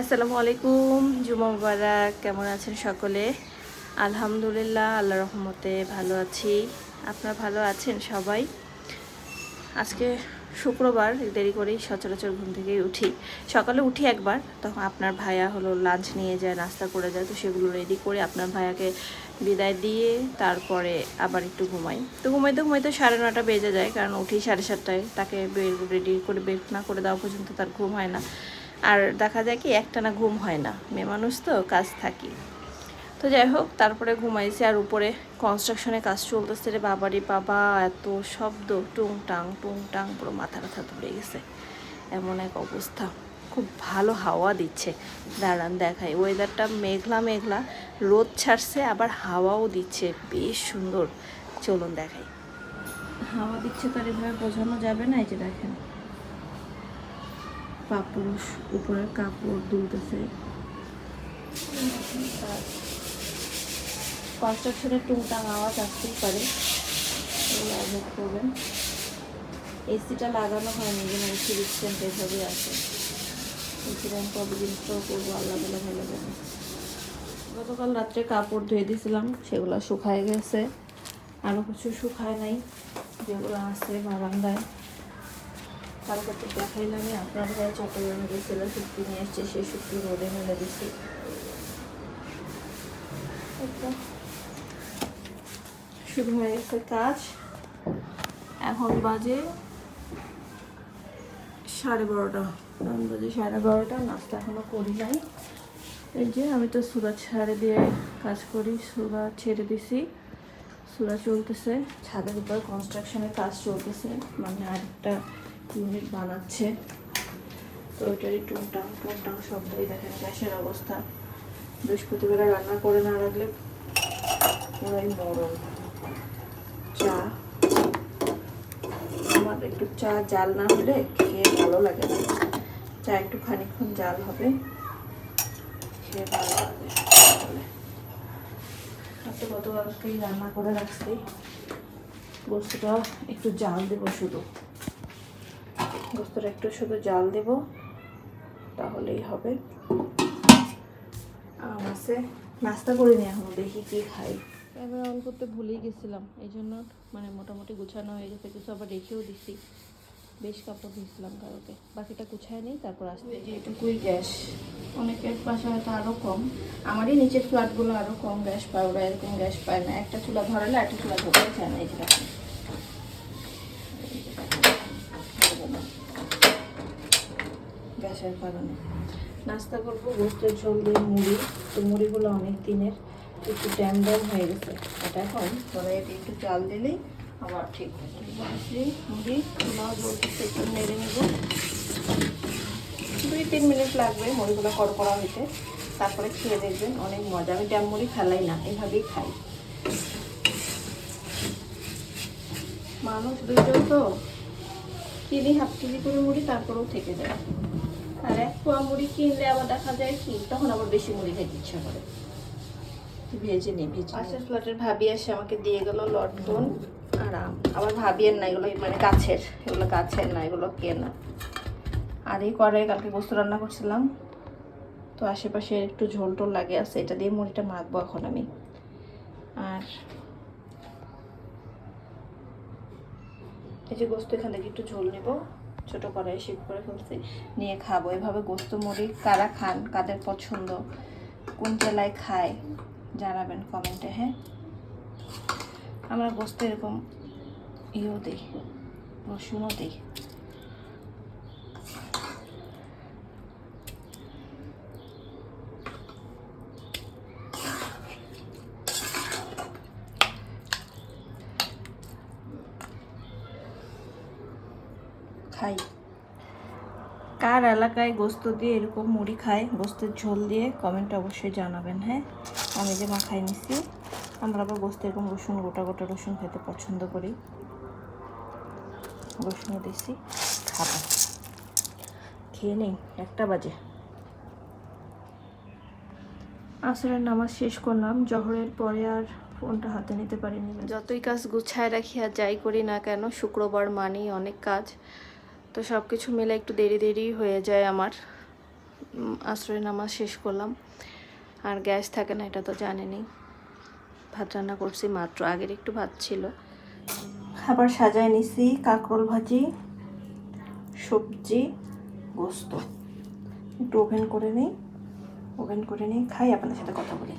আসসালামু আলাইকুম, জুমা মুবারক। কেমন আছেন সকলে? আলহামদুলিল্লাহ, আল্লাহর রহমতে ভালো আছি। আপনারা ভালো আছেন সবাই? আজকে শুক্রবার, দেরি করেই সচরাচর ঘুম থেকে উঠি। সকালে উঠি একবার, তখন আপনার ভাইয়া হলো লাঞ্চ নিয়ে যায়, নাস্তা করে যায়, তো সেগুলো রেডি করে আপনার ভাইয়াকে বিদায় দিয়ে তারপরে আবার একটু ঘুমাই। তো ঘুমাইতে ঘুমাইতে 9:30 বেজে যায়, কারণ উঠি 7:30টায়। তাকে রেডি করে বের না করে দেওয়া পর্যন্ত তার ঘুম হয় না। আর দেখা যায় কি, একটানা ঘুম হয় না, মেয়ে মানুষ তো, কাজ থাকি। তো যাই হোক, তারপরে ঘুমাইছি। আর উপরে কনস্ট্রাকশনে কাজ চলতেছে রে বাবারি বাবা, এত শব্দ, টুংটাং টুংটাং, পুরো মাথা ব্যথা ধরে গেছে, এমন এক অবস্থা। খুব ভালো হাওয়া দিচ্ছে, দাঁড়ান দেখাই। ওয়েদারটা মেঘলা মেঘলা, রোদ ছাড়ছে, আবার হাওয়াও দিচ্ছে, বেশ সুন্দর। চলুন দেখাই। হাওয়া দিচ্ছে তার এভাবে বোঝানো যাবে না। এই যে দেখেন, পাপুরুষ উপরের কাপড় দুলতেছে। কনস্ট্রাকশনের টুংটাং আওয়াজ আসতেই পারে, অ্যাভয়েড করবেন। এসিটা লাগানো হয়নি, যেন এসি রিসেন্ট এভাবেই আছে। এসিটা আমি কতদিন স্টোর করবো আল্লাহ তাআলা ভালো জানে। গতকাল রাত্রে কাপড় ধুয়ে দিয়েছিলাম, সেগুলো শুকায় গেছে। আরও কিছু শুকায় নাই, যেগুলো আছে বারান্দায়। কালকে তো দেখাইলাম, আপনার ভাই চট্টগ্রামে গেছিল, শুক্তি নিয়ে এসছে, সেই শুক্তি রোদে মেলে দিচ্ছি। শুরু হয়ে গেছে কাজ। এখন বাজে 12:30, এখন বাজে 12:30। নাস্তা এখনো করি নাই। এই যে আমি তো সুরা ছেড়ে দিয়ে কাজ করি, সুরা ছেড়ে দিছি, সুরা চলতেছে। ছাদের উপর কনস্ট্রাকশনের কাজ চলতেছে, মানে আরেকটা ইউনিট বানাচ্ছে, তো ওইটারই টুংটাং টুংটাং শব্দই। দেখেন গ্যাসের অবস্থা, বৃহস্পতিবার রান্না করে না রাখলে পুরাই মরণ। চা, আমার একটু চা জাল না হলে খেয়ে ভালো লাগে না। চা একটু খানিকক্ষণ জাল হবে, খেয়ে ভালো লাগে। তো গতকালকেই রান্না করে রাখছি, গোস্তটা একটু জাল দেবো, গোস্তটা একটু শুধু জাল দেব, তাহলেই হবে। আছে, নাস্তা করিনি এখনো, দেখি কি খাই। ক্যামেরা অন করতে ভুলেই গেছিলাম, এই জন্য মানে মোটামুটি গুছানো হয়ে গেছে, কিছু আবার রেখেও দিছি। বেশ কাপড় দিয়েছিলাম কারোকে, বাকিটা গুছায় নেই, তারপর আসতে। যে এটুকুই গ্যাস, অনেকের বাসায় হয়তো আরও কম। আমারই নিচের ফ্ল্যাটগুলো আরও কম গ্যাস পায়, ওরা এরকম গ্যাস পায় না। একটা চুলা ধরালে একটা চুলা ধরতে চায় না। এই যে গ্যাসের কারণে নাস্তা করবো গোস্তের ঝোল দিয়ে মুড়ি। তো মুড়িগুলো অনেক দিনের, একটু ড্যাম হয়ে গেছে। এটা এখন কড়াইতে একটু চাল দিলেই আবার ঠিক হয়ে যাবে। মুড়ি চুলাও জ্বলতেছে, একটু নেড়ে নেব। 2-3 মিনিট লাগবে মুড়িগুলো কড়কড়া হইতে, তারপরে খেয়ে দেখবেন অনেক মজা। আমি ড্যাম মুড়ি ফেলাই না, এভাবেই খাই। মানুষ দুইজন তো, কিনি হাফ কেজি করে মুড়ি, তারপরেও থেকে যায়। আর 1 পোয়া মুড়ি কিনলে আবার দেখা যায় কি, তখন আবার বেশি মুড়ি খেতে ইচ্ছা করে। ভেজে নিই, পাশের ফ্ল্যাটের ভাবি এসে আমাকে দিয়ে গেল লটকন আর আম। আবার ভাবিয়ের না, এগুলো মানে গাছের, এগুলো গাছের না, এগুলো কেনা। আর এই কড়াই কালকে গোস্ত রান্না করছিলাম, তো আশেপাশে একটু ঝোল টোল লাগে আছে, এটা দিয়ে মুড়িটা মাখবো এখন আমি। আর এই যে গোস্ত, এখান থেকে একটু ঝোল নেব, ছোট কড়াই শিফট করে ফেলছি, নিয়ে খাবো। এভাবে গোস্ত মুড়ি কারা খান, কাদের পছন্দ, কোন জেলায় খায় জানাবেন কমেন্টে। হ্যাঁ, আমরা গোস্ত এরকম ইয়েও দিই, রসুনও দিই। খাই। কার এলাকায় গোস্ত দিয়ে এরকম মুড়ি খায়, গোস্তের ঝোল দিয়ে, কমেন্টে অবশ্যই জানাবেন। হ্যাঁ, আমি যে মাখাই নিচ্ছি, আমরা আবার গোস্ত এরকম রসুন, গোটা গোটা রসুন খেতে পছন্দ করি, রসুনও দিচ্ছি। খাবো, খেয়ে নেই, 1টা বাজে। আসরের নামাজ শেষ করলাম, জহরের পরে আর ফোনটা হাতে নিতে পারিনি। যতই কাজ গুছায় রাখি আর যাই করি না কেন, শুক্রবার মানেই অনেক কাজ, তো সব কিছু মিলে একটু দেরি হয়ে যায় আমার। আসরের নামাজ শেষ করলাম। আর গ্যাস থাকে না, এটা তো জানেনই। ভাত রান্না করছি মাত্র, আগের একটু ভাত ছিল। খাবার সাজায় নিছি, কাঁকরোল ভাজি, সবজি, গোস্ত। একটু ওভেন করে নিই, খাই, আপনাদের সাথে কথা বলি।